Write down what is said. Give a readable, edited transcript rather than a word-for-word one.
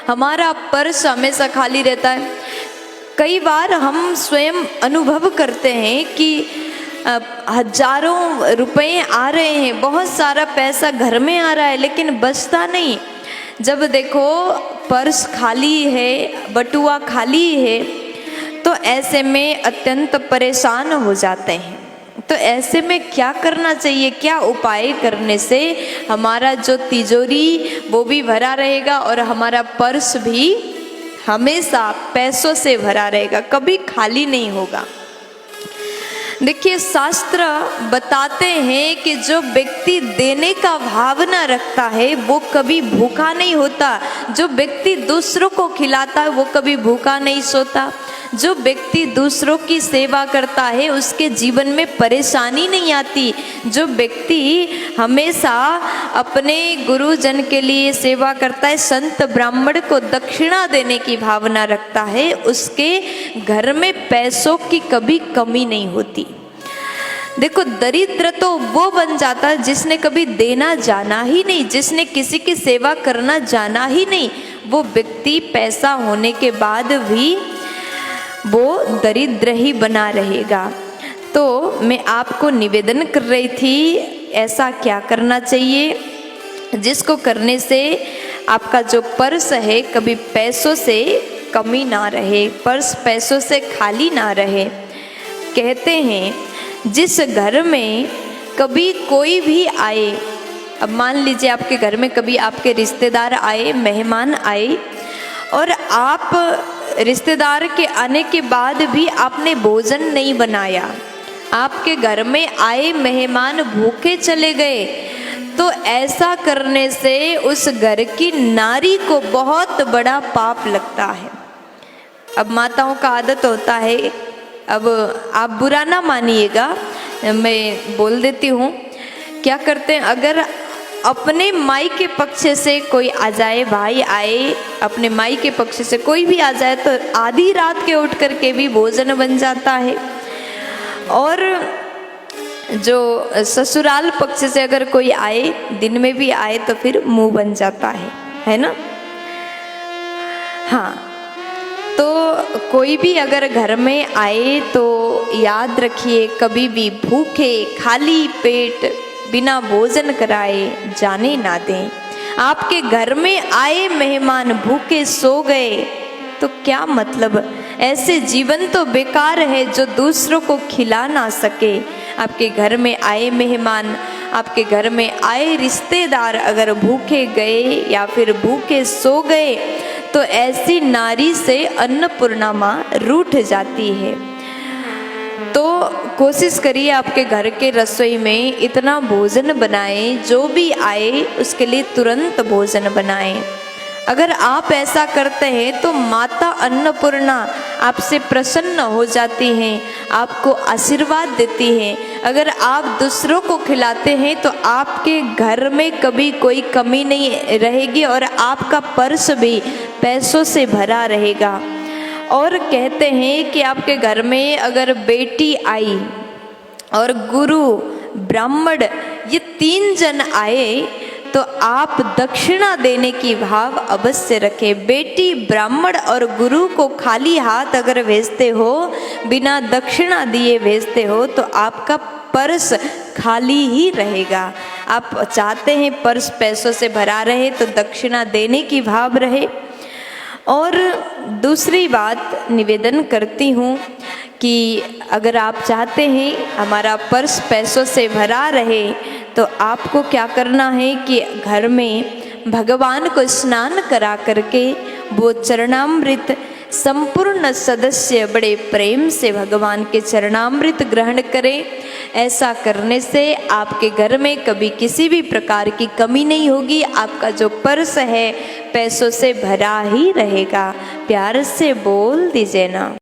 हमारा पर्स हमेशा खाली रहता है। कई बार हम स्वयं अनुभव करते हैं कि हजारों रुपए आ रहे हैं, बहुत सारा पैसा घर में आ रहा है, लेकिन बचता नहीं। जब देखो पर्स खाली है, बटुआ खाली है, तो ऐसे में अत्यंत परेशान हो जाते हैं। तो ऐसे में क्या करना चाहिए, क्या उपाय करने से हमारा जो तिजोरी वो भी भरा रहेगा और हमारा पर्स भी हमेशा पैसों से भरा रहेगा, कभी खाली नहीं होगा। देखिए, शास्त्र बताते हैं कि जो व्यक्ति देने का भावना रखता है वो कभी भूखा नहीं होता। जो व्यक्ति दूसरों को खिलाता है वो कभी भूखा नहीं सोता। जो व्यक्ति दूसरों की सेवा करता है उसके जीवन में परेशानी नहीं आती। जो व्यक्ति हमेशा अपने गुरुजन के लिए सेवा करता है, संत ब्राह्मण को दक्षिणा देने की भावना रखता है, उसके घर में पैसों की कभी कमी नहीं होती। देखो, दरिद्र तो वो बन जाता है जिसने कभी देना जाना ही नहीं, जिसने किसी की सेवा करना जाना ही नहीं। वो व्यक्ति पैसा होने के बाद भी वो दरिद्र ही बना रहेगा। तो मैं आपको निवेदन कर रही थी, ऐसा क्या करना चाहिए जिसको करने से आपका जो पर्स है कभी पैसों से कमी ना रहे, पर्स पैसों से खाली ना रहे। कहते हैं जिस घर में कभी कोई भी आए, अब मान लीजिए आपके घर में कभी आपके रिश्तेदार आए, मेहमान आए, और आप रिश्तेदार के आने के बाद भी आपने भोजन नहीं बनाया, आपके घर में आए मेहमान भूखे चले गए, तो ऐसा करने से उस घर की नारी को बहुत बड़ा पाप लगता है। अब माताओं का आदत होता है, अब आप बुरा ना मानिएगा, मैं बोल देती हूँ, क्या करते हैं, अगर अपने माई के पक्ष से कोई आ जाए, भाई आए, अपने माई के पक्ष से कोई भी आ जाए, तो आधी रात के उठ करके भी भोजन बन जाता है। और जो ससुराल पक्ष से अगर कोई आए, दिन में भी आए, तो फिर मुंह बन जाता है ना। हाँ, तो कोई भी अगर घर में आए तो याद रखिए, कभी भी भूखे खाली पेट बिना भोजन कराए जाने ना दें। आपके घर में आए मेहमान भूखे सो गए तो क्या मतलब, ऐसे जीवन तो बेकार है जो दूसरों को खिला ना सके। आपके घर में आए मेहमान, आपके घर में आए रिश्तेदार अगर भूखे गए या फिर भूखे सो गए, तो ऐसी नारी से अन्नपूर्णा माँ रूठ जाती है। तो कोशिश करिए आपके घर के रसोई में इतना भोजन बनाएं, जो भी आए उसके लिए तुरंत भोजन बनाएं। अगर आप ऐसा करते हैं तो माता अन्नपूर्णा आपसे प्रसन्न हो जाती हैं, आपको आशीर्वाद देती हैं। अगर आप दूसरों को खिलाते हैं तो आपके घर में कभी कोई कमी नहीं रहेगी और आपका पर्स भी पैसों से भरा रहेगा। और कहते हैं कि आपके घर में अगर बेटी आई और गुरु ब्राह्मण ये 3 जन आए, तो आप दक्षिणा देने की भाव अवश्य रखें। बेटी, ब्राह्मण और गुरु को खाली हाथ अगर भेजते हो, बिना दक्षिणा दिए भेजते हो, तो आपका पर्स खाली ही रहेगा। आप चाहते हैं पर्स पैसों से भरा रहे तो दक्षिणा देने की भाव रहे। और दूसरी बात निवेदन करती हूँ कि अगर आप चाहते हैं हमारा पर्स पैसों से भरा रहे, तो आपको क्या करना है कि घर में भगवान को स्नान करा करके वो चरणामृत संपूर्ण सदस्य बड़े प्रेम से भगवान के चरणामृत ग्रहण करें। ऐसा करने से आपके घर में कभी किसी भी प्रकार की कमी नहीं होगी। आपका जो पर्स है पैसों से भरा ही रहेगा। प्यार से बोल दीजिए ना।